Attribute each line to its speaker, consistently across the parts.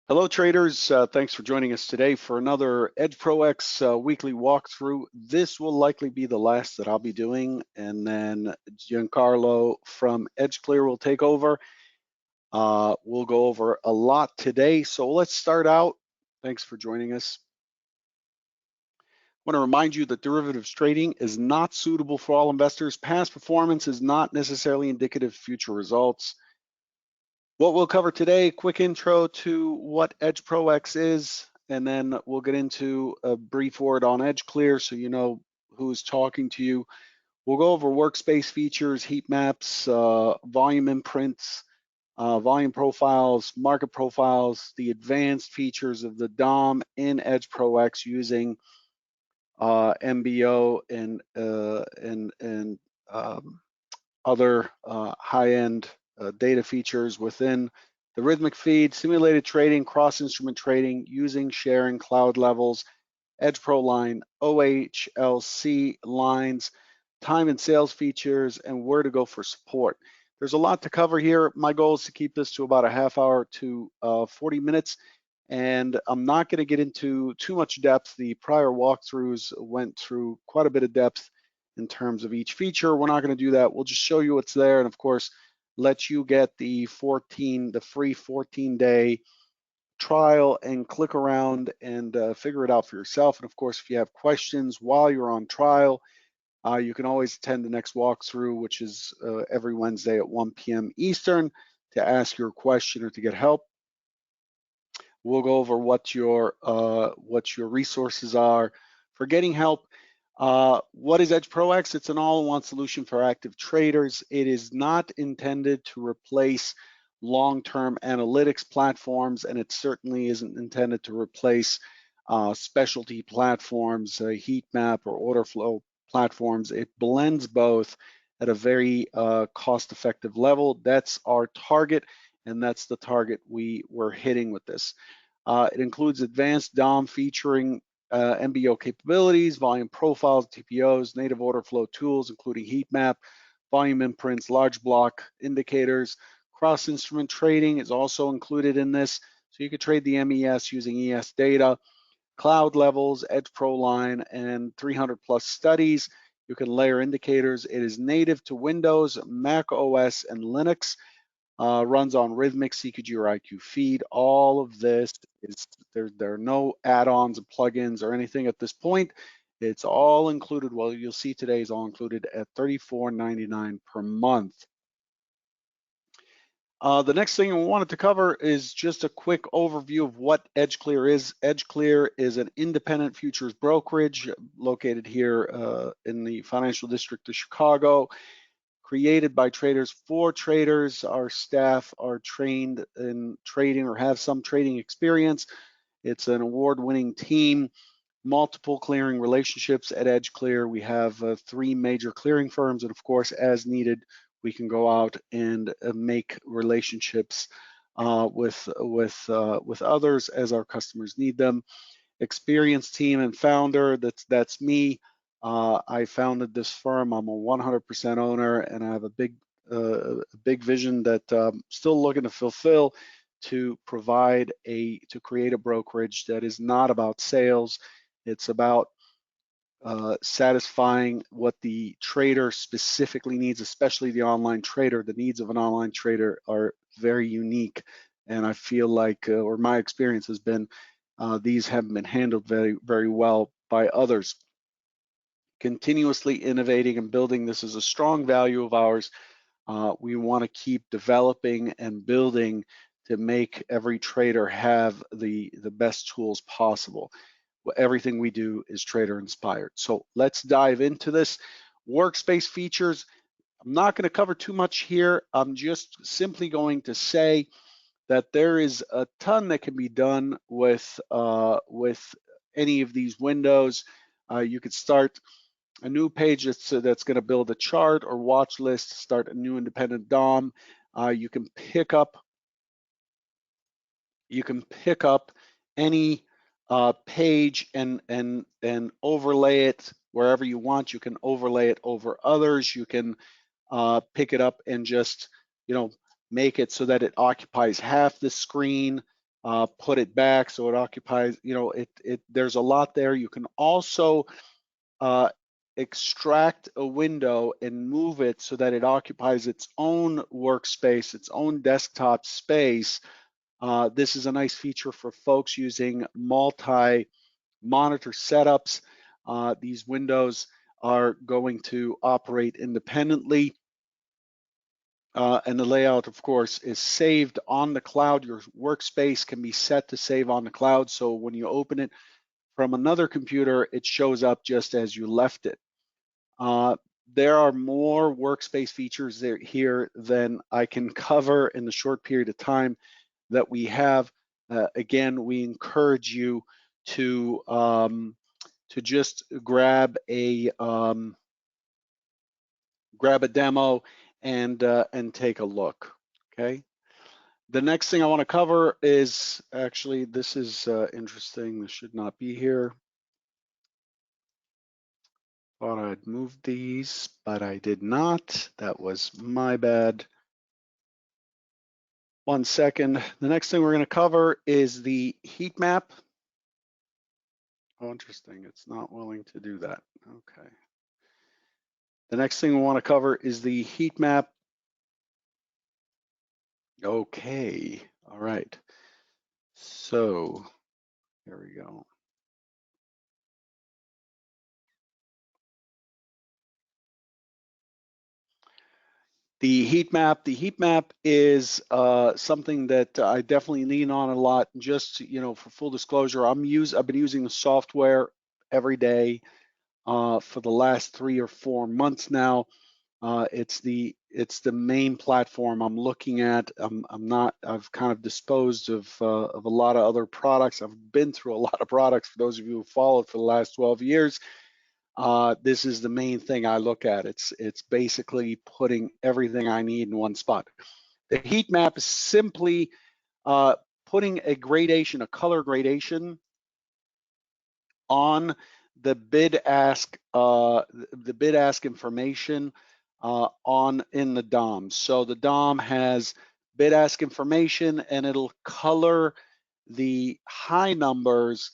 Speaker 1: Hello traders, thanks for joining us today for another EdgeProX weekly walkthrough. This will likely be the last that I'll be doing, and then Giancarlo from EdgeClear will take over. We'll go over a lot today, so let's start out. Thanks for joining us. I want to remind you that derivatives trading is not suitable for all investors. Past performance is not necessarily indicative of future results. What we'll cover today, quick intro to what EdgeProX is, and then we'll get into a brief word on EdgeClear so you know who's talking to you. We'll go over workspace features, heat maps, volume imprints, volume profiles, market profiles, the advanced features of the DOM in EdgeProX using MBO and other high-end data features within the Rithmic feed, simulated trading, cross-instrument trading, using sharing cloud levels, EdgePro line, OHLC lines, time and sales features, and where to go for support. There's a lot to cover here. My goal is to keep this to about a half hour to 40 minutes, and I'm not going to get into too much depth. The prior walkthroughs went through quite a bit of depth in terms of each feature. We're not going to do that. We'll just show you what's there, and of course, let you get the free 14-day trial and click around and figure it out for yourself. And of course, if you have questions while you're on trial, you can always attend the next walkthrough, which is every Wednesday at 1 p.m. Eastern, to ask your question or to get help. We'll go over what your resources are for getting help. What is EdgeProX? It's an all-in-one solution for active traders. It is not intended to replace long-term analytics platforms, and it certainly isn't intended to replace specialty platforms, heat map or order flow platforms. It blends both at a very cost-effective level. That's our target, and that's the target we're hitting with this. It includes advanced DOM featuring MBO capabilities, volume profiles, TPOs, native order flow tools, including heat map, volume imprints, large block indicators. Cross-instrument trading is also included in this. So you could trade the MES using ES data, cloud levels, EdgePro line, and 300 plus studies. You can layer indicators. It is native to Windows, Mac OS, and Linux. Runs on Rithmic, CQG, or IQFeed. All of this is, there are no add-ons and plugins or anything at this point. It's all included. Well, you'll see today is all included at $34.99 per month. The next thing we wanted to cover is just a quick overview of what EdgeClear is. EdgeClear is an independent futures brokerage located here in the financial district of Chicago. Created by traders for traders. Our staff are trained in trading or have some trading experience. It's an award-winning team, multiple clearing relationships at EdgeClear. We have 3 major clearing firms, and of course, as needed, we can go out and make relationships with others as our customers need them. Experienced team and founder, that's me. I founded this firm. I'm a 100% owner, and I have a big vision that I'm still looking to fulfill, to create a brokerage that is not about sales. It's about satisfying what the trader specifically needs, especially the online trader. The needs of an online trader are very unique, and I feel like, or my experience has been, these haven't been handled very, very well by others. Continuously innovating and building this is a strong value of ours. We want to keep developing and building to make every trader have the best tools possible. Everything we do is trader inspired. So let's dive into this. Workspace features. I'm not going to cover too much here. I'm just simply going to say that there is a ton that can be done with any of these windows. You could start a new page that's going to build a chart or watch list, start a new independent DOM. You can pick up any page and overlay it wherever you want. You can overlay it over others. You can pick it up and just make it so that it occupies half the screen. put it back so it occupies, you know, there's a lot there. You can also extract a window and move it so that it occupies its own workspace, its own desktop space. This is a nice feature for folks using multi-monitor setups. These windows are going to operate independently. And the layout, of course, is saved on the cloud. Your workspace can be set to save on the cloud. So when you open it from another computer, it shows up just as you left it. There are more workspace features here than I can cover in the short period of time that we have. Again, we encourage you to just grab a demo and take a look. Okay. The next thing I want to cover is actually, this is interesting. This should not be here. Thought I'd moved these, but I did not. That was my bad. 1 second. The next thing we're going to cover is the heat map. Oh, interesting. It's not willing to do that. Okay. The next thing we want to cover is the heat map. Okay. All right. So here we go. The heat map is something that I definitely lean on a lot. Just, you know, for full disclosure, I've been using the software every day for the last 3 or 4 months now. It's the main platform I'm looking at. I've kind of disposed of a lot of other products. I've been through a lot of products. For those of you who followed for the last 12 years, this is the main thing I look at. It's basically putting everything I need in one spot. The heat map is simply putting a gradation, a color gradation on the bid ask information in the DOM. So the DOM has bid ask information, and it'll color the high numbers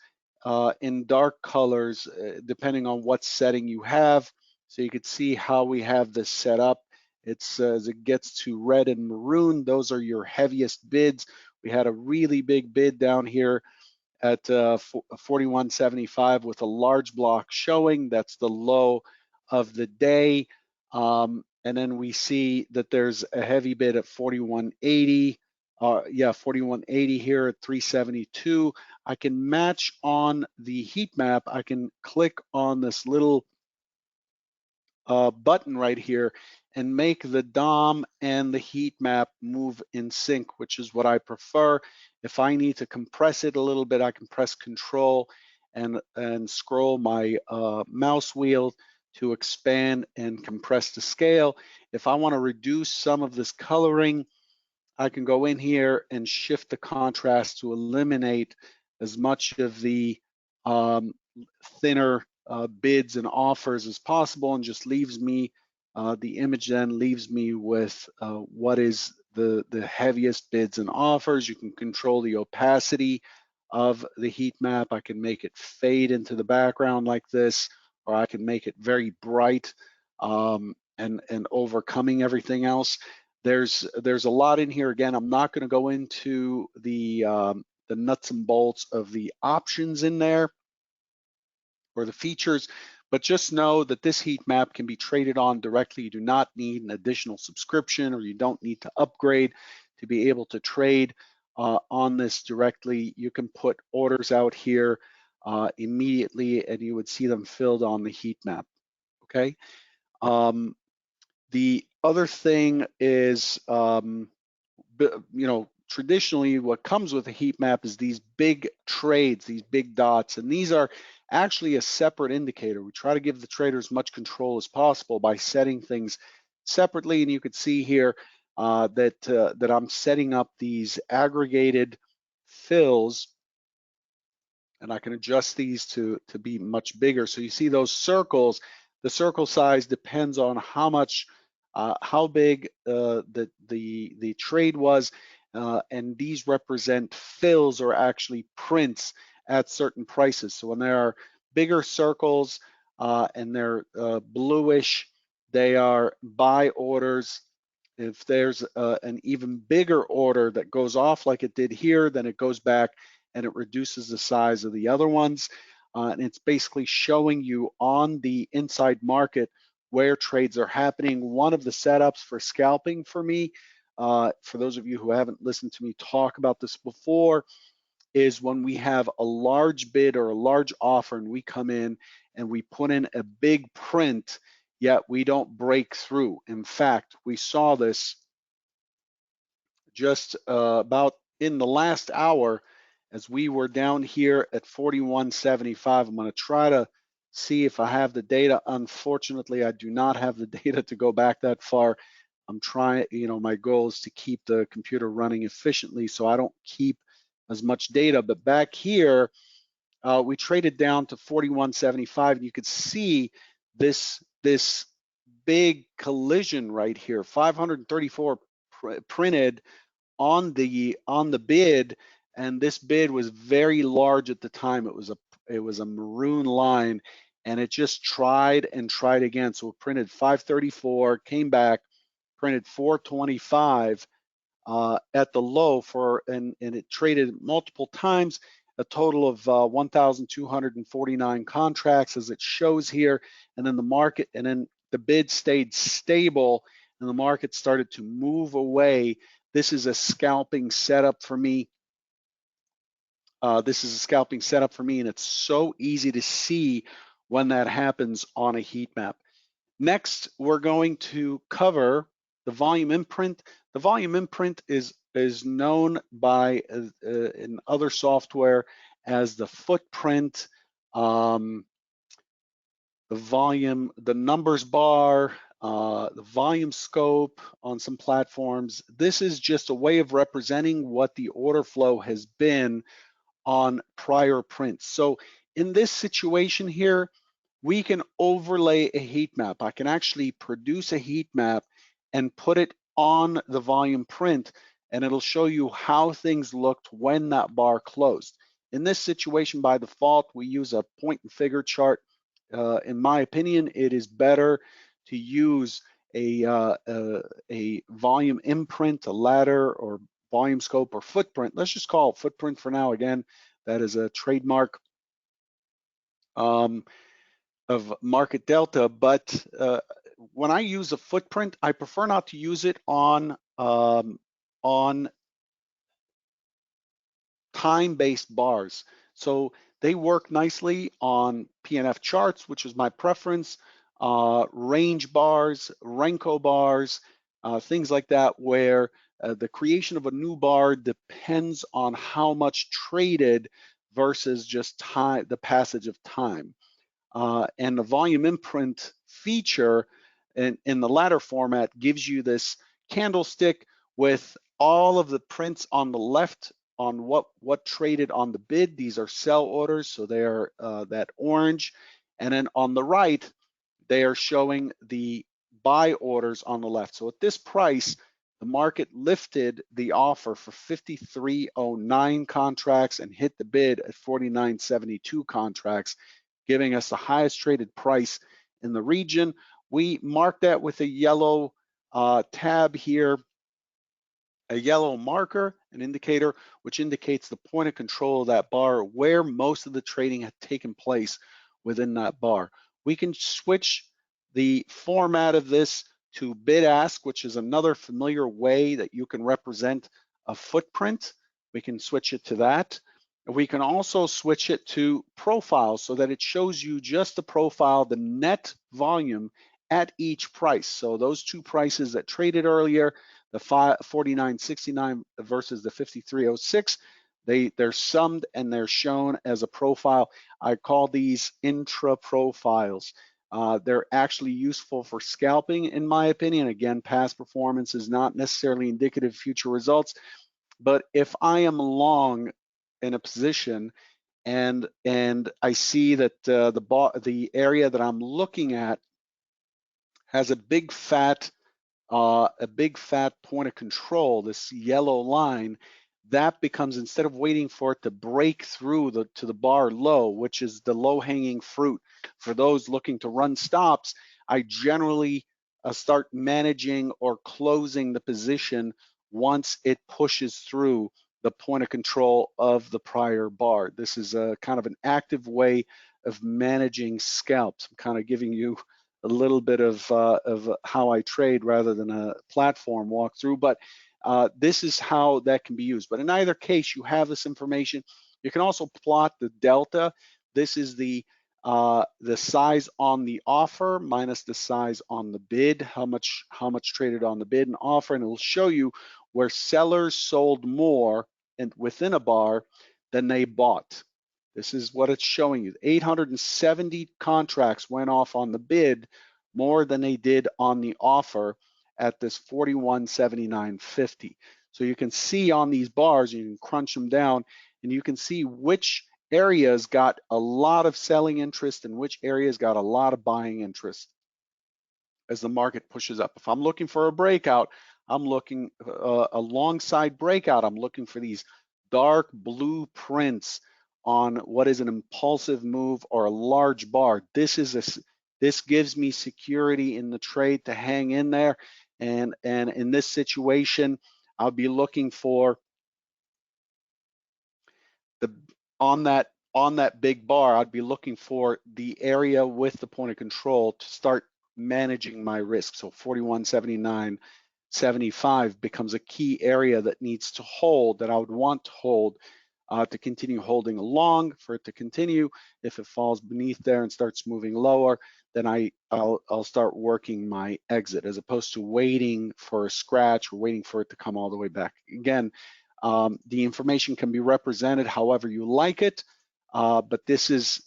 Speaker 1: in dark colors depending on what setting you have. So you can see how we have this set up. It's as it gets to red and maroon, those are your heaviest bids. We had a really big bid down here at 41.75 with a large block showing. That's the low of the day. And then we see that there's a heavy bid at 41.80. 41.80 here at 372. I can match on the heat map. I can click on this little button right here and make the DOM and the heat map move in sync, which is what I prefer. If I need to compress it a little bit, I can press Control and scroll my mouse wheel to expand and compress the scale. If I want to reduce some of this coloring, I can go in here and shift the contrast to eliminate as much of the thinner bids and offers as possible, and just leaves me, the image then leaves me with what is the heaviest bids and offers. You can control the opacity of the heat map. I can make it fade into the background like this, or I can make it very bright and overcoming everything else. There's a lot in here. Again, I'm not going to go into the nuts and bolts of the options in there or the features, but just know that this heat map can be traded on directly. You do not need an additional subscription, or you don't need to upgrade to be able to trade on this directly. You can put orders out here immediately, and you would see them filled on the heat map. Okay. The other thing is, traditionally what comes with a heat map is these big trades, these big dots, and these are actually a separate indicator. We try to give the trader as much control as possible by setting things separately, and you could see here that I'm setting up these aggregated fills, and I can adjust these to be much bigger. So you see those circles. The circle size depends on how much, how big the trade was, and these represent fills or actually prints at certain prices. So when there are bigger circles and they're bluish, they are buy orders. If there's an even bigger order that goes off like it did here, then it goes back and it reduces the size of the other ones. And it's basically showing you on the inside market where trades are happening. One of the setups for scalping for me, for those of you who haven't listened to me talk about this before, is when we have a large bid or a large offer and we come in and we put in a big print, yet we don't break through. In fact, we saw this just about in the last hour as we were down here at 41.75. I'm going to try to see if I have the data. Unfortunately, I do not have the data to go back that far. I'm trying, my goal is to keep the computer running efficiently so I don't keep as much data. But back here, we traded down to 41.75, and you could see this big collision right here, 534 printed on the bid, and this bid was very large at the time. It was a maroon line, and it just tried and tried again. So it printed 534, came back, printed 425 at the low and it traded multiple times, a total of 1,249 contracts as it shows here, and then the bid stayed stable and the market started to move away. This is a scalping setup for me. And it's so easy to see when that happens on a heat map. Next, we're going to cover the volume imprint. The volume imprint is known by in other software as the footprint, the volume, the numbers bar, the volume scope on some platforms. This is just a way of representing what the order flow has been on prior prints. So in this situation here, we can overlay a heat map. I can actually produce a heat map and put it on the volume print, and it'll show you how things looked when that bar closed. In this situation, by default, we use a point and figure chart. In my opinion, it is better to use a volume imprint, a ladder, or volume scope, or footprint. Let's just call it footprint for now. Again, that is a trademark of market delta, but when I use a footprint, I prefer not to use it on time-based bars. So they work nicely on PNF charts, which is my preference, range bars, Renko bars, things like that, where the creation of a new bar depends on how much traded versus just time, the passage of time. And the volume imprint feature in the ladder format gives you this candlestick with all of the prints on the left on what traded on the bid. These are sell orders, so they are that orange. And then on the right, they are showing the buy orders on the left. So at this price, the market lifted the offer for 53.09 contracts and hit the bid at 49.72 contracts, giving us the highest traded price in the region. We mark that with a yellow tab here, a yellow marker, an indicator, which indicates the point of control of that bar, where most of the trading had taken place within that bar. We can switch the format of this to bid ask, which is another familiar way that you can represent a footprint. We can switch it to that. We can also switch it to profile so that it shows you just the profile, the net volume at each price. So those two prices that traded earlier, the 49.69 versus the 53.06, they're summed and they're shown as a profile. I call these intra profiles. They're actually useful for scalping, in my opinion. Again, past performance is not necessarily indicative of future results, but if I am long in a position and I see that the area that I'm looking at has a big fat a big fat point of control, this yellow line, that becomes, instead of waiting for it to break through to the bar low, which is the low-hanging fruit for those looking to run stops, I generally start managing or closing the position once it pushes through the point of control of the prior bar. This is a kind of an active way of managing scalps. I'm kind of giving you a little bit of how I trade rather than a platform walkthrough, but this is how that can be used. But in either case, you have this information. You can also plot the delta. This is the size on the offer minus the size on the bid, how much traded on the bid and offer, and it will show you where sellers sold more and within a bar than they bought. This is what it's showing you. 870 contracts went off on the bid more than they did on the offer at this 41.7950. So you can see on these bars, you can crunch them down, and you can see which areas got a lot of selling interest and which areas got a lot of buying interest as the market pushes up. If I'm looking for a breakout, I'm looking alongside breakout, I'm looking for these dark blue prints on what is an impulsive move or a large bar. This gives me security in the trade to hang in there. And in this situation, I'll be looking for on that big bar, I'd be looking for the area with the point of control to start managing my risk. So 41.7975 becomes a key area that needs to hold, that I would want to hold to continue holding along, for it to continue. If it falls beneath there and starts moving lower, then I'll start working my exit, as opposed to waiting for a scratch or waiting for it to come all the way back. Again, the information can be represented however you like it, but this is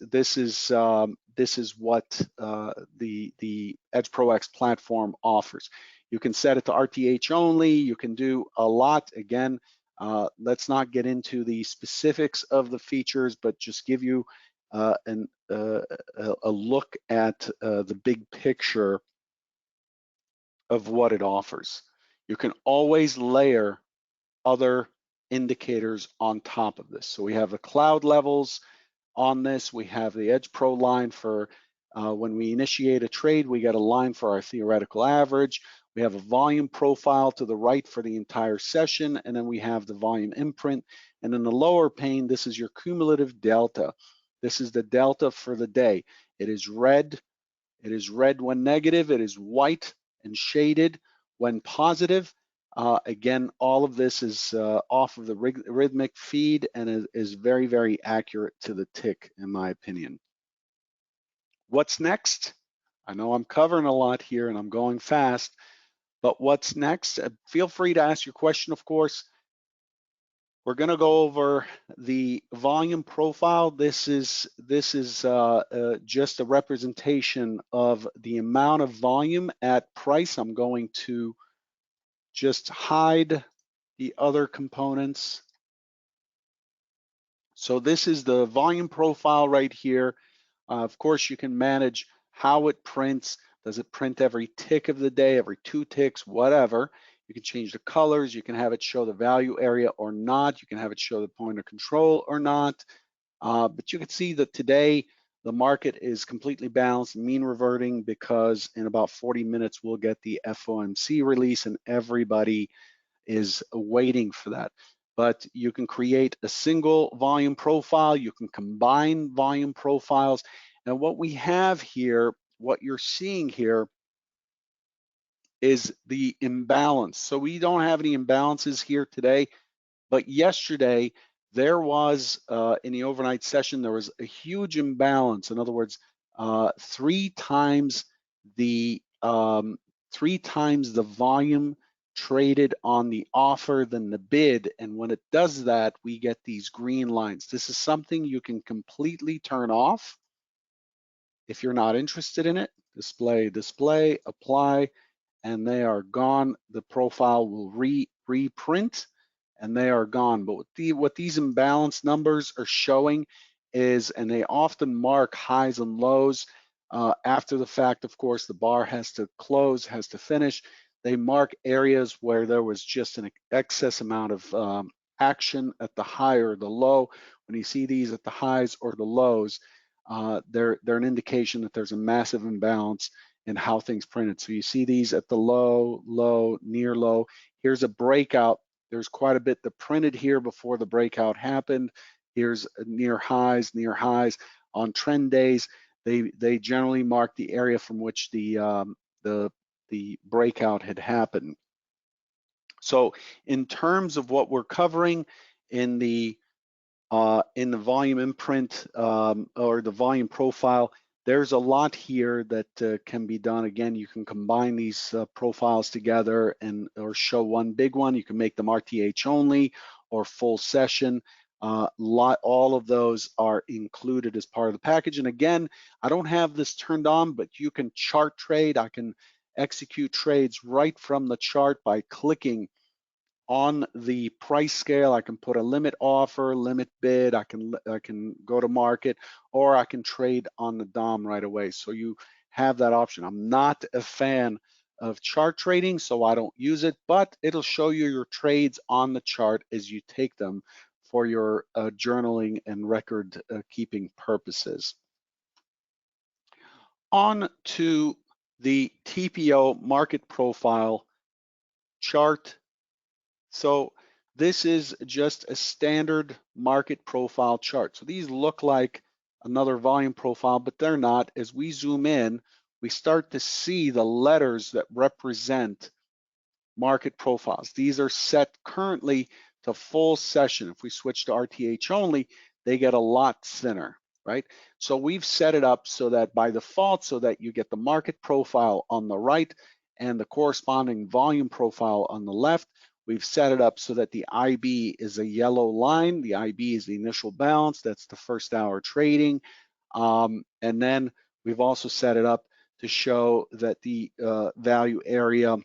Speaker 1: what the EdgeProX platform offers. You can set it to RTH only. You can do a lot. Again, let's not get into the specifics of the features, but just give you a look at the big picture of what it offers. You can always layer other indicators on top of this. So we have the cloud levels on this. We have the EdgePro line for when we initiate a trade, we get a line for our theoretical average. We have a volume profile to the right for the entire session, and then we have the volume imprint. And in the lower pane, this is your cumulative delta. This is the delta for the day. It is red. It is red when negative. It is white and shaded when positive. Again, all of this is off of the Rithmic feed and is very, very accurate to the tick, in my opinion. What's next? I know I'm covering a lot here and I'm going fast, but what's next? Feel free to ask your question, of course. We're going to go over the volume profile. This is just a representation of the amount of volume at price. I'm going to just hide the other components. So this is the volume profile right here. Of course, you can manage how it prints. Does it print every tick of the day, every 2 ticks, whatever? You can change the colors. You can have it show the value area or not. You can have it show the point of control or not. But you can see that today the market is completely balanced, mean reverting, because in about 40 minutes we'll get the FOMC release and everybody is waiting for that. But you can create a single volume profile. You can combine volume profiles. And what we have here, what you're seeing here, is the imbalance. So we don't have any imbalances here today, but yesterday there was, in the overnight session, there was a huge imbalance. In other words, 3 times the volume traded on the offer than the bid. And when it does that, we get these green lines. This is something you can completely turn off if you're not interested in it. Display, display, apply, and they are gone. The profile will reprint and they are gone. But what these imbalance numbers are showing is, and they often mark highs and lows after the fact, of course, the bar has to close, has to finish. they mark areas where there was just an excess amount of action at the high or the low. When you see these at the highs or the lows, they're an indication that there's a massive imbalance in how things printed. So you see these at the low, low, near low. Here's a breakout. There's quite a bit that printed here before the breakout happened. Here's near highs. On trend days, they generally mark the area from which the breakout had happened. So in terms of what we're covering in the volume imprint or the volume profile, there's a lot here that can be done. Again, you can combine these profiles together or show one big one. You can make them RTH only or full session. All of those are included as part of the package. And again, I don't have this turned on, but you can chart trade. I can execute trades right from the chart by clicking on the price scale. I can put a limit offer, limit bid, I can go to market, or I can trade on the DOM right away. So you have that option. I'm not a fan of chart trading, so I don't use it, but it'll show you your trades on the chart as you take them for your journaling and record keeping purposes. On to the TPO market profile chart. So this is just a standard market profile chart. So these look like another volume profile, but they're not. As we zoom in, we start to see the letters that represent market profiles. These are set currently to full session. If we switch to RTH only, they get a lot thinner, right? So we've set it up so that by default, so that you get the market profile on the right and the corresponding volume profile on the left. We've set it up so that the IB is a yellow line. The IB is the initial balance. That's the first hour trading. And then we've also set it up to show that the value area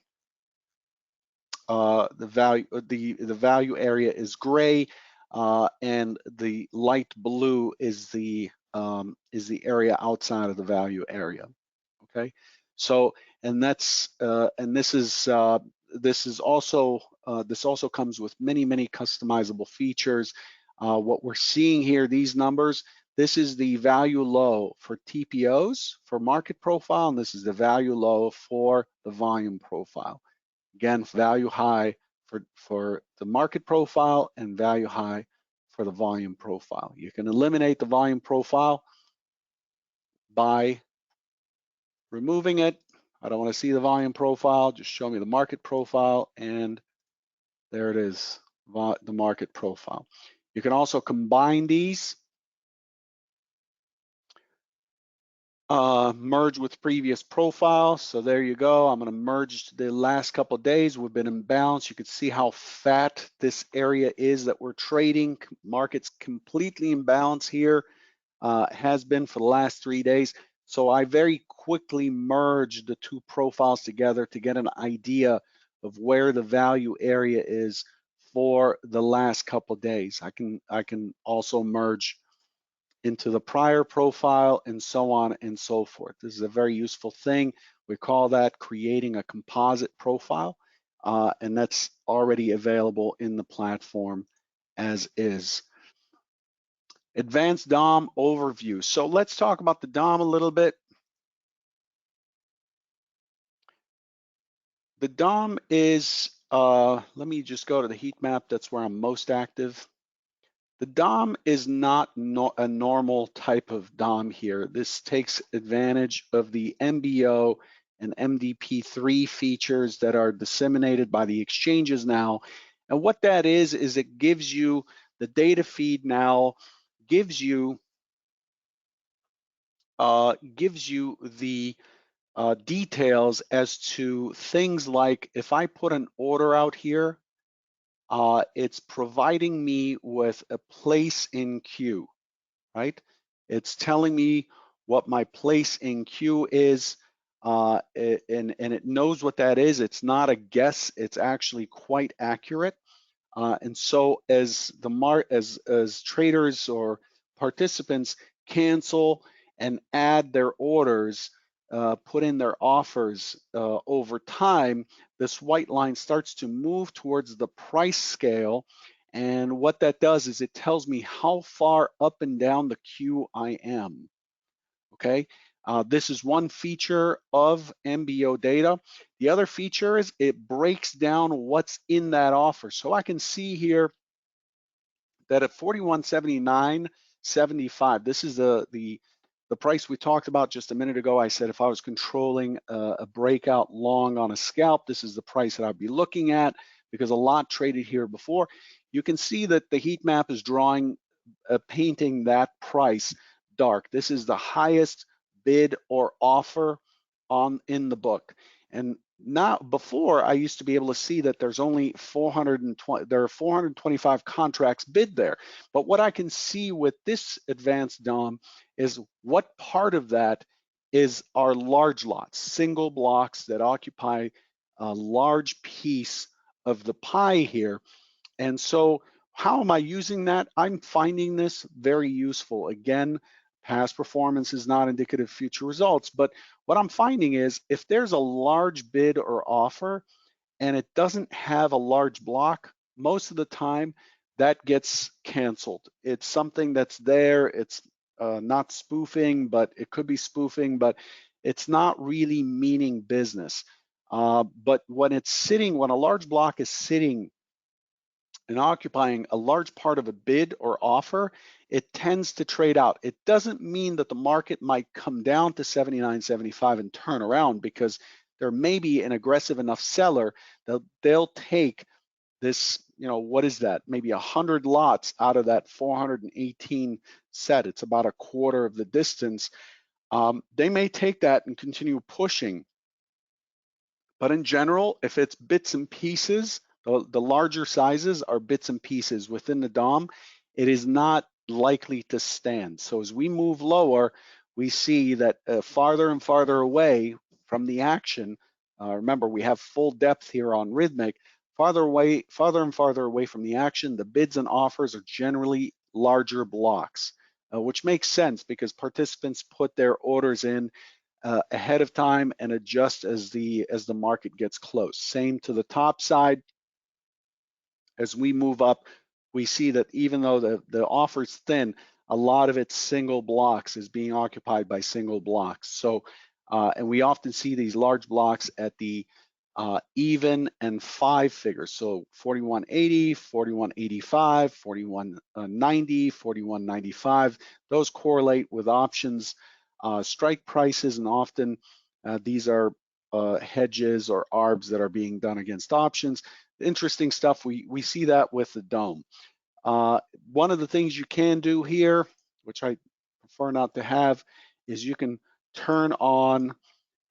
Speaker 1: the value area is gray, and the light blue is the area outside of the value area. Okay, so and that's and this is also this also comes with many customizable features. What we're seeing here, these numbers, this is the value low for TPOs for market profile, and this is the value low for the volume profile. Again, value high for the market profile and value high for the volume profile. You can eliminate the volume profile by removing it. I don't want to see the volume profile, just show me the market profile, and there it is, the market profile. You can also combine these, merge with previous profile. So there you go. I'm going to merge the last couple of days. We've been in balance. You can see how fat this area is that we're trading. Market's completely in balance here, has been for the last 3 days. So I very quickly merged the two profiles together to get an idea of where the value area is for the last couple of days. I can also merge into the prior profile and so on and so forth. This is a very useful thing. We call that creating a composite profile, and that's already available in the platform as is. Advanced DOM overview. So let's talk about the DOM a little bit. The DOM is, let me just go to the heat map. That's where I'm most active. The DOM is not a normal type of DOM here. This takes advantage of the MBO and MDP3 features that are disseminated by the exchanges now. And what that is it gives you the data feed now, gives you the details as to things like if I put an order out here, it's providing me with a place in queue, right? It's telling me what my place in queue is, and it knows what that is. It's not a guess. It's actually quite accurate. And so as traders or participants cancel and add their orders, put in their offers over time, this white line starts to move towards the price scale. And what that does is it tells me how far up and down the queue I am, okay? This is one feature of MBO data. The other feature is it breaks down what's in that offer. So I can see here that at 41.79.75, this is the price we talked about just a minute ago. I said if I was controlling a breakout long on a scalp, this is the price that I'd be looking at because a lot traded here before. You can see that the heat map is drawing, painting that price dark. This is the highest bid or offer in the book. And now, before I used to be able to see that there's only 425 contracts bid there. But what I can see with this advanced DOM is what part of that is our large lots, single blocks that occupy a large piece of the pie here. And so how am I using that? I'm finding this very useful. Again, past performance is not indicative of future results, but what I'm finding is if there's a large bid or offer and it doesn't have a large block, most of the time that gets canceled. It's something that's there. It's not spoofing, but it could be spoofing, but it's not really meaning business. But when it's sitting, when a large block is sitting and occupying a large part of a bid or offer, it tends to trade out. It doesn't mean that the market might come down to 79.75 and turn around, because there may be an aggressive enough seller that they'll take this, what is that? Maybe 100 lots out of that 418 set. It's about a quarter of the distance. They may take that and continue pushing. But in general, if it's bits and pieces, the larger sizes are bits and pieces within the DOM, it is not likely to stand. So as we move lower, we see that farther and farther away from the action, remember we have full depth here on Rithmic, farther and farther away from the action, the bids and offers are generally larger blocks, which makes sense because participants put their orders in ahead of time and adjust as the market gets close. Same to the top side. As we move up, we see that even though the offer's thin, a lot of its single blocks is being occupied by single blocks. So, and we often see these large blocks at the even and 5 figures. So 41.80, 41.85, 41.90, 41.95. Those correlate with options strike prices, and often these are hedges or ARBs that are being done against options. Interesting stuff. We see that with the DOM. One of the things you can do here, which I prefer not to have, is you can turn on,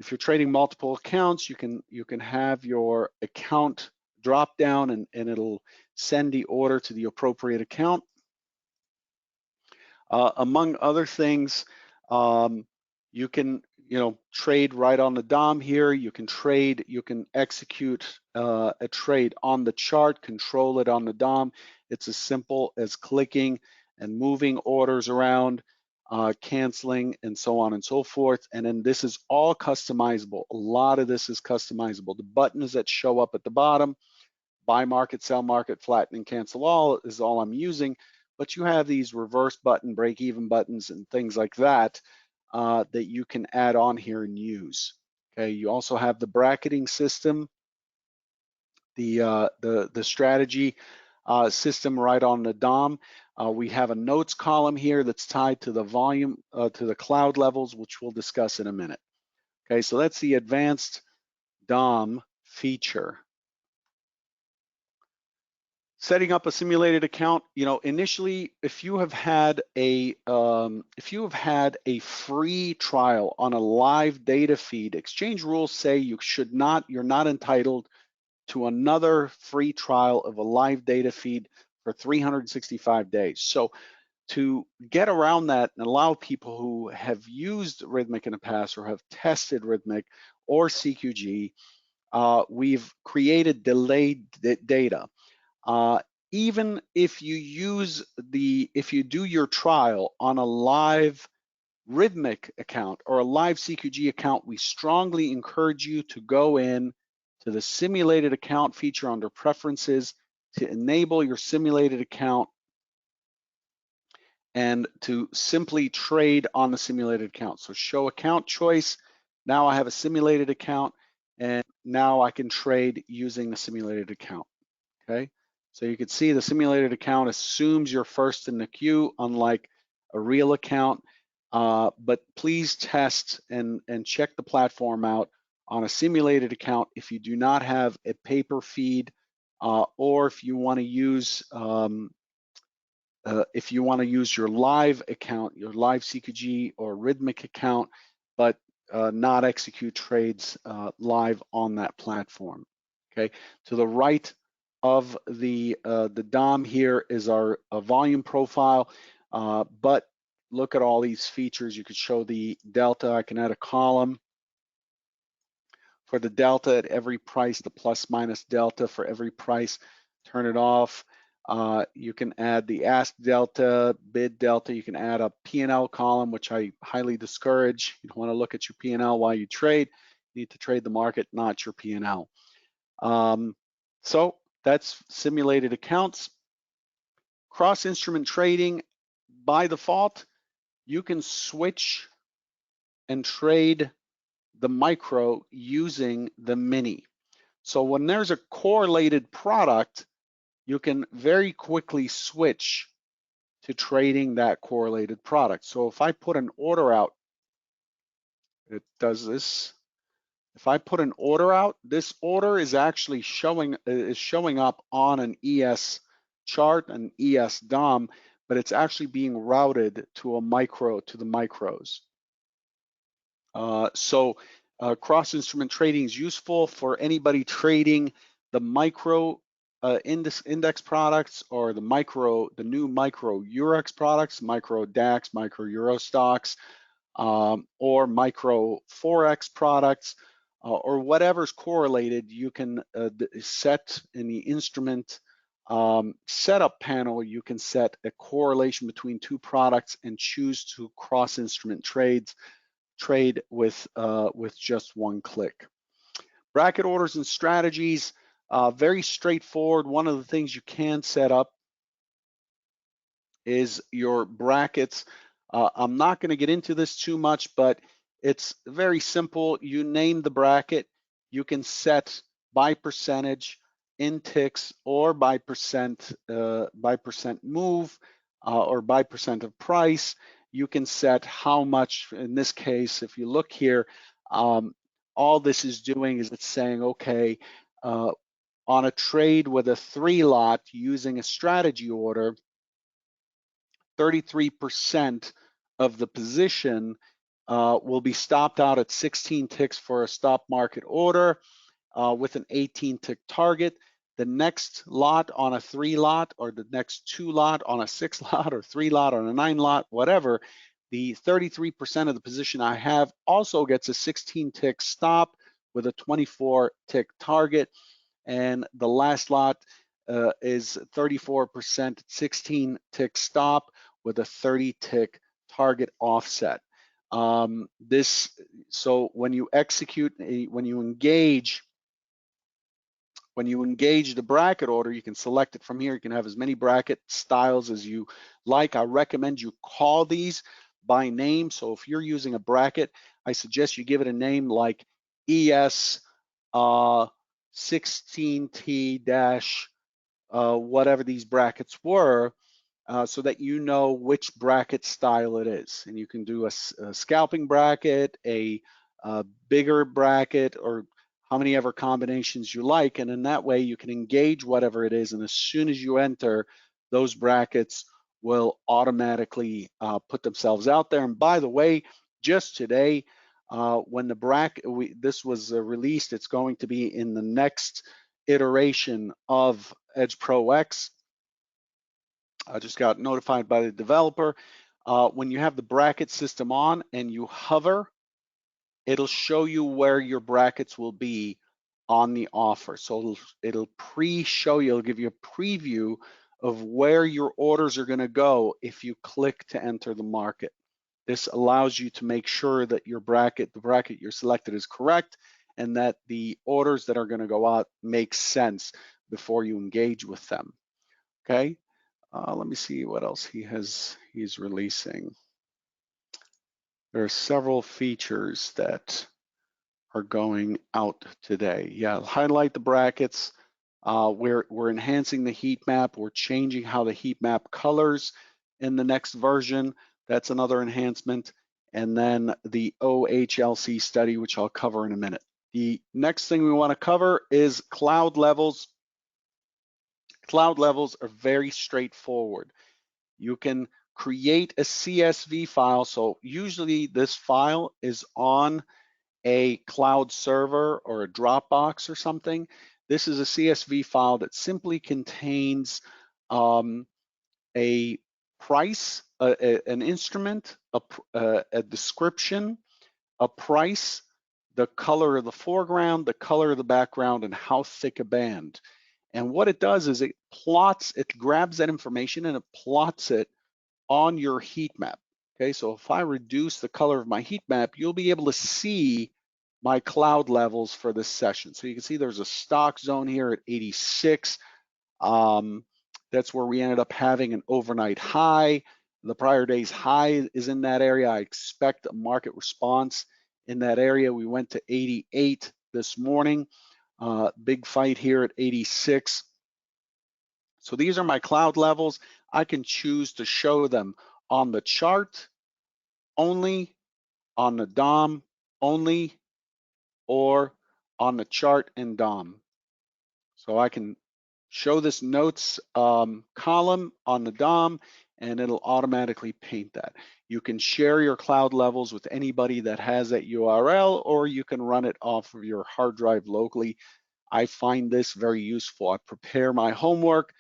Speaker 1: if you're trading multiple accounts, you can have your account drop down and it'll send the order to the appropriate account. Among other things, you can trade right on the DOM here. You can execute a trade on the chart, control it on the DOM. It's as simple as clicking and moving orders around, canceling, and so on and so forth. And then this is all customizable. A lot of this is customizable. The buttons that show up at the bottom, buy market, sell market, flatten, and cancel all, is all I'm using. But you have these reverse button, break even buttons, and things like that that you can add on here and use. Okay, you also have the bracketing system, the strategy system right on the DOM. We have a notes column here that's tied to the volume, to the cloud levels, which we'll discuss in a minute. Okay, so that's the advanced DOM feature. Setting up a simulated account, initially, if you have had a free trial on a live data feed, exchange rules say you're not entitled to another free trial of a live data feed for 365 days. So to get around that and allow people who have used Rithmic in the past or have tested Rithmic or CQG, we've created delayed data. Even if you do your trial on a live Rithmic account or a live CQG account, we strongly encourage you to go in to the simulated account feature under preferences to enable your simulated account and to simply trade on the simulated account. So show account choice. Now I have a simulated account and now I can trade using the simulated account, okay? So you can see the simulated account assumes you're first in the queue, unlike a real account. But please test and check the platform out on a simulated account if you do not have a paper feed, or if you want to use your live account, your live CQG or Rithmic account, but not execute trades live on that platform. Okay, to the right of the DOM here is our volume profile, but look at all these features. You could show the delta. I can add a column for the delta at every price, the plus minus delta for every price, turn it off. You can add the ask delta, bid delta. You can add a P&L column, which I highly discourage. You don't want to look at your P&L while you trade. You need to trade the market, not your P&L. So that's simulated accounts. Cross-instrument trading, by default, you can switch and trade the micro using the mini. So when there's a correlated product, you can very quickly switch to trading that correlated product. So if I put an order out, it does this. If I put an order out, this order is actually showing up on an ES chart, an ES DOM, but it's actually being routed to a micro, to the micros. So cross-instrument trading is useful for anybody trading the micro index products or the new micro Eurex products, micro DAX, micro Euro stocks, or micro Forex products, or whatever's correlated. You can set in the instrument setup panel, you can set a correlation between two products and choose to cross-instrument trade with just one click. Bracket orders and strategies, very straightforward. One of the things you can set up is your brackets. I'm not going to get into this too much, but it's very simple. You name the bracket. You can set by percentage in ticks or by percent move or by percent of price. You can set how much. In this case, if you look here, all this is doing is it's saying, okay, on a trade with a 3 lot using a strategy order, 33% of the position will be stopped out at 16 ticks for a stop market order with an 18 tick target. The next lot on a 3 lot, or the next 2 lot on a 6 lot, or 3 lot on a 9 lot, whatever, the 33% of the position I have also gets a 16 tick stop with a 24 tick target. And the last lot is 34%, 16 tick stop with a 30 tick target offset. So when you execute, when you engage the bracket order, you can select it from here. You can have as many bracket styles as you like. I recommend you call these by name. So if you're using a bracket, I suggest you give it a name like ES 16T dash whatever these brackets were, so that you know which bracket style it is. And you can do a scalping bracket, a bigger bracket, or how many ever combinations you like. And in that way, you can engage whatever it is. And as soon as you enter, those brackets will automatically put themselves out there. And by the way, just today, when the bracket, this was released, it's going to be in the next iteration of EdgeProX. I just got notified by the developer. When you have the bracket system on and you hover, it'll show you where your brackets will be on the offer. So it'll pre-show you, it'll give you a preview of where your orders are going to go if you click to enter the market. This allows you to make sure that your bracket, the bracket you're selected is correct, and that the orders that are going to go out make sense before you engage with them. Okay, let me see what else he's releasing. There are several features that are going out today. Yeah, highlight the brackets. We're enhancing the heat map. We're changing how the heat map colors in the next version. That's another enhancement. And then the OHLC study, which I'll cover in a minute. The next thing we want to cover is cloud levels. Cloud levels are very straightforward. You can create a CSV file. So usually this file is on a cloud server or a Dropbox or something. This is a CSV file that simply contains a price, an instrument, a description, a price, the color of the foreground, the color of the background, and how thick a band. And what it does is it grabs that information and it plots it on your heat map. Okay, so if I reduce the color of my heat map, you'll be able to see my cloud levels for this session. So you can see there's a stock zone here at 86. That's where we ended up having an overnight high. The prior day's high is in that area. I expect a market response in that area. We went to 88 this morning. Big fight here at 86. So these are my cloud levels. I can choose to show them on the chart only, on the DOM only, or on the chart and DOM. So I can show this notes column on the DOM and it'll automatically paint that. You can share your cloud levels with anybody that has that URL, or you can run it off of your hard drive locally. I find this very useful. I prepare my homework,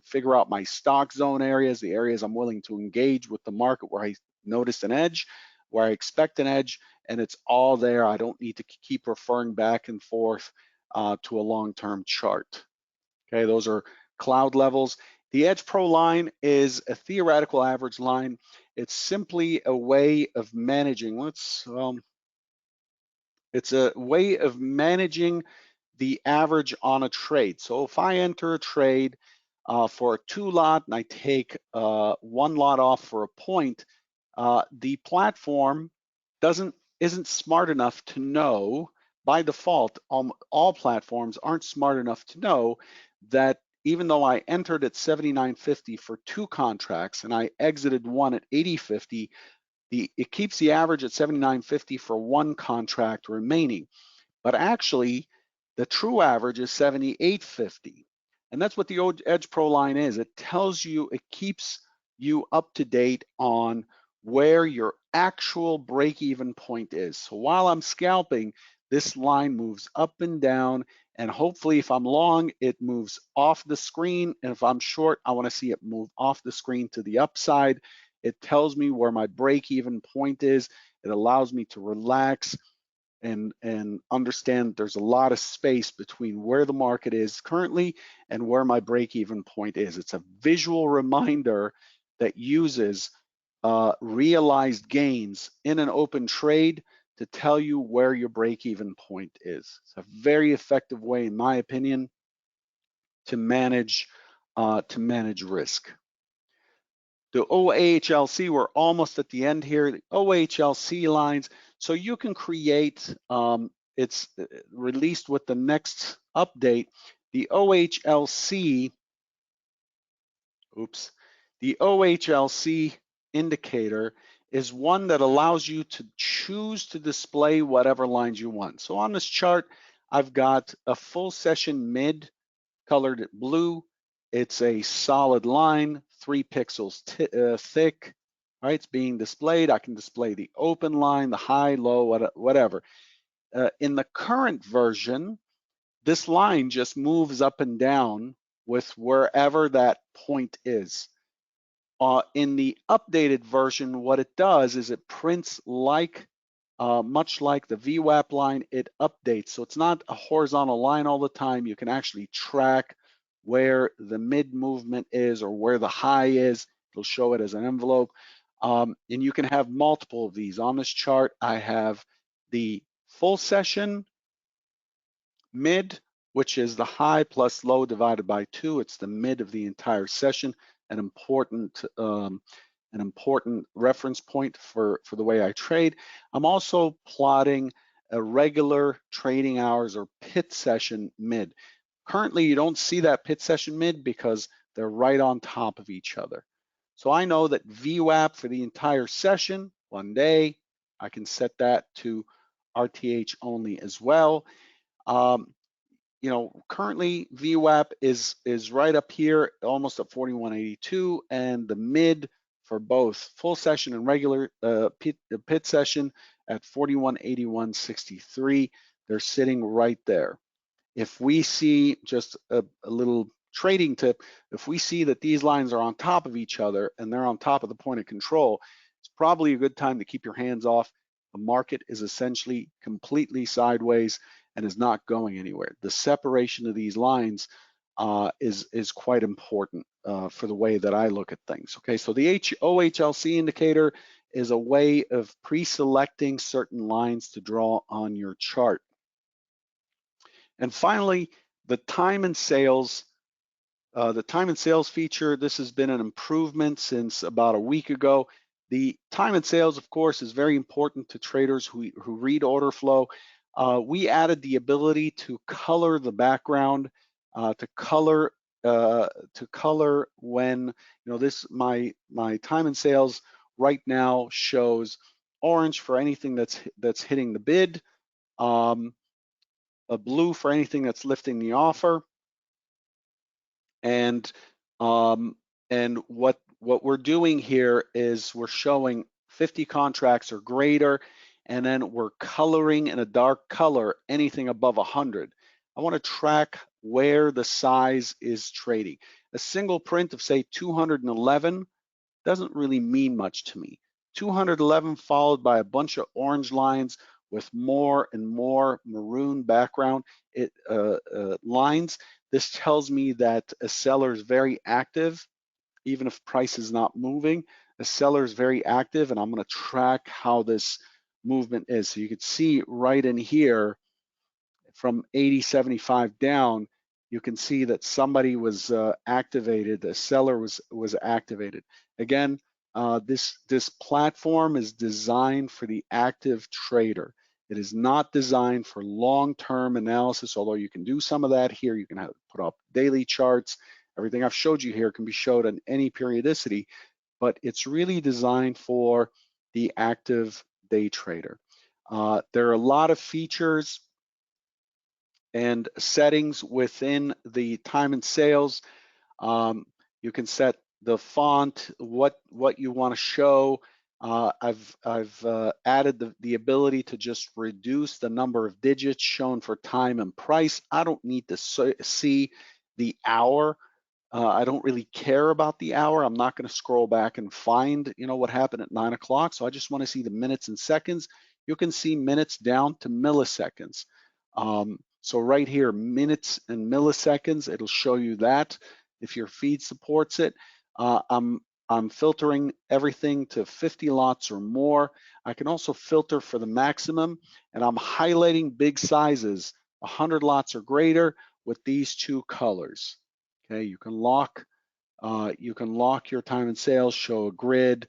Speaker 1: figure out my stock zone areas, the areas I'm willing to engage with the market where I noticed an edge, where I expect an edge, and it's all there. I don't need to keep referring back and forth to a long-term chart. Okay, those are cloud levels. The EdgePro line is a theoretical average line. It's simply a way of managing. It's a way of managing the average on a trade. So if I enter a trade for a 2 lot and I take 1 lot off for a point, the platform isn't smart enough to know. By default, all platforms aren't smart enough to know that even though I entered at 79.50 for 2 contracts and I exited one at 80.50, it keeps the average at 79.50 for 1 contract remaining. But actually, the true average is 78.50. And that's what the EdgePro line is. It tells you, it keeps you up to date on where your actual break-even point is. So while I'm scalping, this line moves up and down, and hopefully if I'm long, it moves off the screen, and if I'm short, I want to see it move off the screen to the upside. It tells me where my break-even point is. It allows me to relax and understand there's a lot of space between where the market is currently and where my break-even point is. It's a visual reminder that uses realized gains in an open trade to tell you where your break-even point is. It's a very effective way, in my opinion, to manage risk. The OHLC, we're almost at the end here. The OHLC lines, so you can create. It's released with the next update. The OHLC, the OHLC indicator is one that allows you to choose to display whatever lines you want. So on this chart, I've got a full session mid colored blue. It's a solid line, 3 pixels thick. All right, it's being displayed. I can display the open line, the high, low, whatever. In the current version, this line just moves up and down with wherever that point is. In the updated version, what it does is it prints like, much like the VWAP line, it updates. So it's not a horizontal line all the time. You can actually track where the mid movement is or where the high is. It'll show it as an envelope. And you can have multiple of these. On this chart, I have the full session mid, which is the high plus low divided by 2. It's the mid of the entire session, an important reference point for the way I trade. I'm also plotting a regular trading hours or pit session mid. Currently, you don't see that pit session mid because they're right on top of each other. So I know that VWAP for the entire session, 1 day, I can set that to RTH only as well. Currently VWAP is right up here, almost at 4182, and the mid for both full session and regular pit session at 4181.63. They're sitting right there. If we see just a little trading tip, if we see that these lines are on top of each other and they're on top of the point of control, it's probably a good time to keep your hands off. The market is essentially completely sideways and is not going anywhere. The separation of these lines is quite important for the way that I look at things. Okay, so the OHLC indicator is a way of pre-selecting certain lines to draw on your chart. And finally, the time and sales feature. This has been an improvement since about a week ago. The time and sales, of course, is very important to traders who read order flow. We added the ability to color the background, to color when my time and sales right now shows orange for anything that's hitting the bid, a blue for anything that's lifting the offer, and what we're doing here is we're showing 50 contracts or greater, and then we're coloring in a dark color anything above 100. I want to track where the size is trading. A single print of say 211 doesn't really mean much to me. 211 followed by a bunch of orange lines with more and more maroon background lines. This tells me that a seller is very active, even if price is not moving. A seller is very active, and I'm going to track how this movement is. So you can see right in here from 80.75 down, you can see that somebody was activated, a seller was activated. Again, this platform is designed for the active trader. It is not designed for long-term analysis, although you can do some of that here. You can put up daily charts. Everything I've showed you here can be showed on any periodicity, but it's really designed for the active day trader. There are a lot of features and settings within the time and sales. You can set the font, what you want to show. I've added the ability to just reduce the number of digits shown for time and price. I don't need to see the hour. I don't really care about the hour. I'm not going to scroll back and find what happened at 9 o'clock. So I just want to see the minutes and seconds. You can see minutes down to milliseconds. So right here, minutes and milliseconds, it'll show you that if your feed supports it. I'm filtering everything to 50 lots or more. I can also filter for the maximum, and I'm highlighting big sizes, 100 lots or greater, with these two colors. Okay, you can lock your time and sales, show a grid,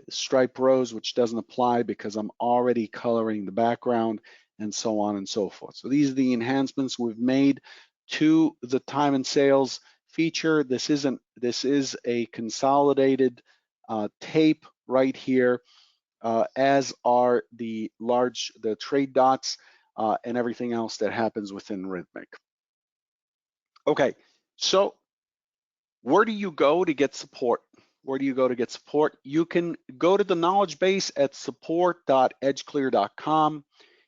Speaker 1: stripe rows, which doesn't apply because I'm already coloring the background, and so on and so forth. So these are the enhancements we've made to the time and sales feature. This is a consolidated tape right here, as are the trade dots and everything else that happens within Rithmic. Okay, so where do you go to get support? Where do you go to get support? You can go to the knowledge base at support.edgeclear.com.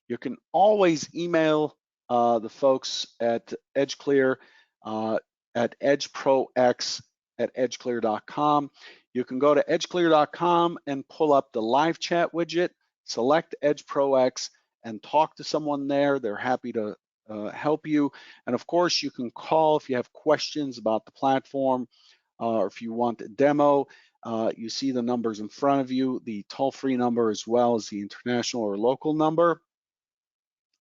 Speaker 1: You can always email the folks at EdgeClear at EdgeProX@edgeclear.com. You can go to edgeclear.com and pull up the live chat widget, select EdgeProX, and talk to someone there. They're happy to help you. And of course, you can call if you have questions about the platform, or if you want a demo. You see the numbers in front of you, the toll-free number as well as the international or local number.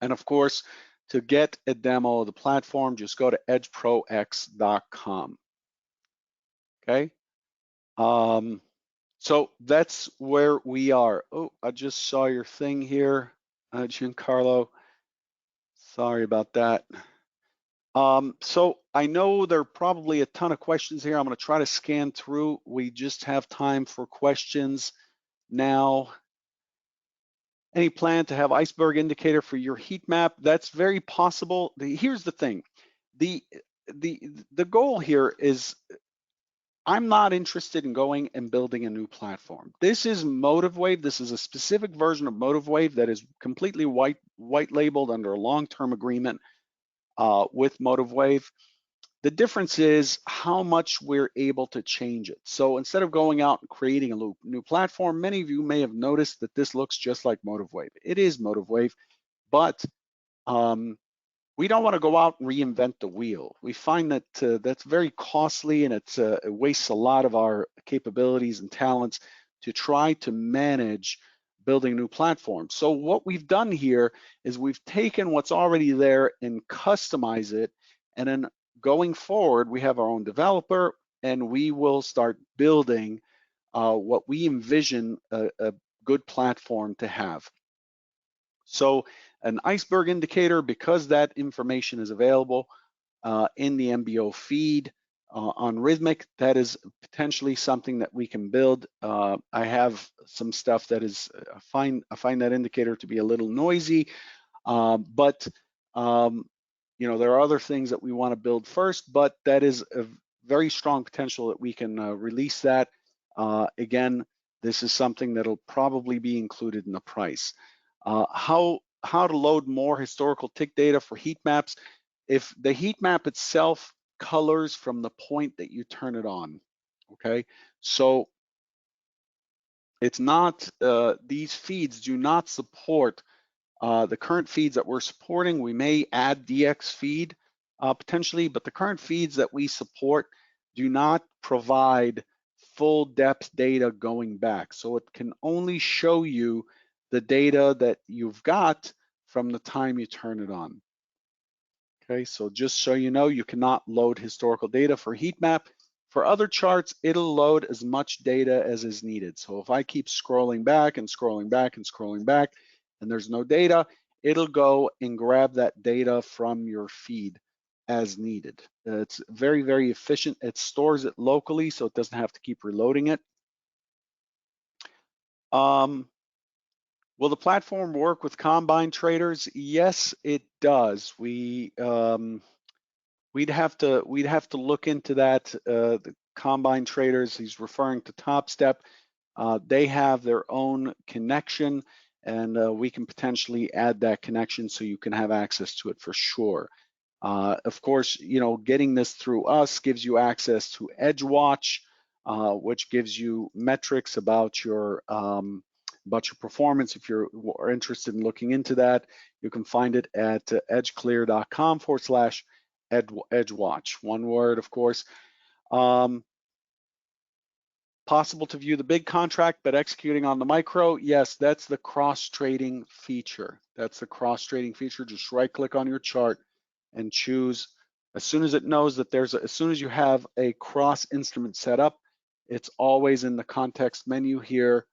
Speaker 1: And of course, to get a demo of the platform, just go to edgeprox.com. Okay. So that's where we are. Oh, I just saw your thing here, Giancarlo. Sorry about that. So I know there are probably a ton of questions here. I'm going to try to scan through. We just have time for questions now. Any plan to have iceberg indicator for your heat map? That's very possible. Here's the thing. The goal here is I'm not interested in going and building a new platform. This is MotiveWave. This is a specific version of MotiveWave that is completely white labeled under a long-term agreement with MotiveWave. The difference is how much we're able to change it. So instead of going out and creating a new platform, many of you may have noticed that this looks just like MotiveWave. It is MotiveWave, but we don't want to go out and reinvent the wheel. We find that that's very costly, and it wastes a lot of our capabilities and talents to try to manage building new platforms. So what we've done here is we've taken what's already there and customize it, and then going forward, we have our own developer, and we will start building what we envision a good platform to have. So an iceberg indicator, because that information is available in the MBO feed on Rithmic, that is potentially something that we can build. I have some stuff that is, I find that indicator to be a little noisy, but you know, there are other things that we want to build first, but that is a very strong potential that we can release that. Again, this is something that'll probably be included in the price. How to load more historical tick data for heat maps. If the heat map itself colors from the point that you turn it on, okay? So it's not, these feeds do not support the current feeds that we're supporting. We may add DX feed potentially, but the current feeds that we support do not provide full depth data going back. So it can only show you the data that you've got from the time you turn it on. Okay, so just so you know, you cannot load historical data for heat map. For other charts, it'll load as much data as is needed. So if I keep scrolling back and scrolling back and scrolling back, and there's no data, it'll go and grab that data from your feed as needed. It's very, very efficient. It stores it locally, so it doesn't have to keep reloading it. Will the platform work with combine traders? Yes, it does. We'd have to look into that. The combine traders, he's referring to TopStep. They have their own connection, and we can potentially add that connection so you can have access to it for sure. Of course, you know, getting this through us gives you access to EdgeWatch, which gives you metrics about your performance. If you're interested in looking into that, you can find it at edgeclear.com/EdgeWatch. One word, of course. Possible to view the big contract, but executing on the micro. Yes, that's the cross-trading feature. That's the cross-trading feature. Just right-click on your chart and choose. As soon as it knows that as soon as you have a cross instrument set up, it's always in the context menu here.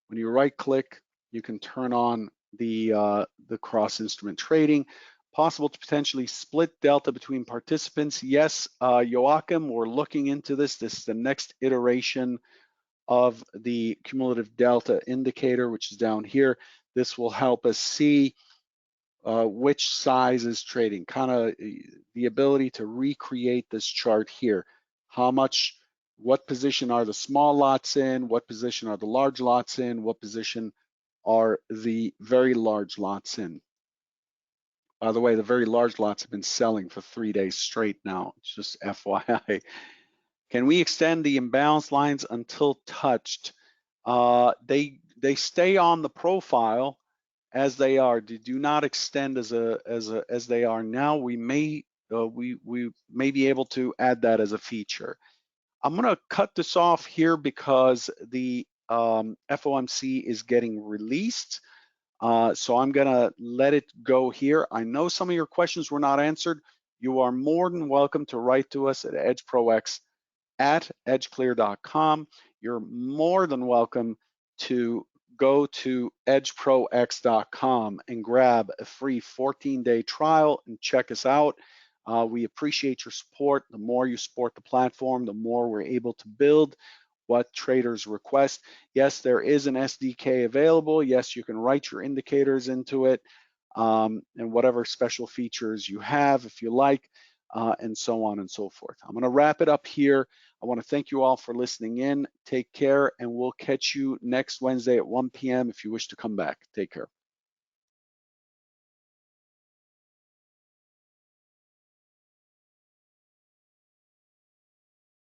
Speaker 1: When you right-click, you can turn on the cross instrument trading. Possible to potentially split delta between participants. Yes, Joachim, we're looking into this. This is the next iteration of the cumulative delta indicator, which is down here. This will help us see which size is trading, kind of the ability to recreate this chart here. What position are the small lots in? What position are the large lots in? What position are the very large lots in? By the way, the very large lots have been selling for 3 days straight now. It's just FYI. Can we extend the imbalance lines until touched? They stay on the profile as they are. They do not extend as they are now. We may be able to add that as a feature. I'm gonna cut this off here because the FOMC is getting released. So I'm gonna let it go here. I know some of your questions were not answered. You are more than welcome to write to us at edgeprox@edgeclear.com. You're more than welcome to go to edgeprox.com and grab a free 14-day trial and check us out. We appreciate your support. The more you support the platform, the more we're able to build what traders request. Yes, there is an SDK available. Yes, you can write your indicators into it and whatever special features you have if you like, and so on and so forth. I'm going to wrap it up here. I want to thank you all for listening in. Take care, and we'll catch you next Wednesday at 1 p.m. if you wish to come back. Take care.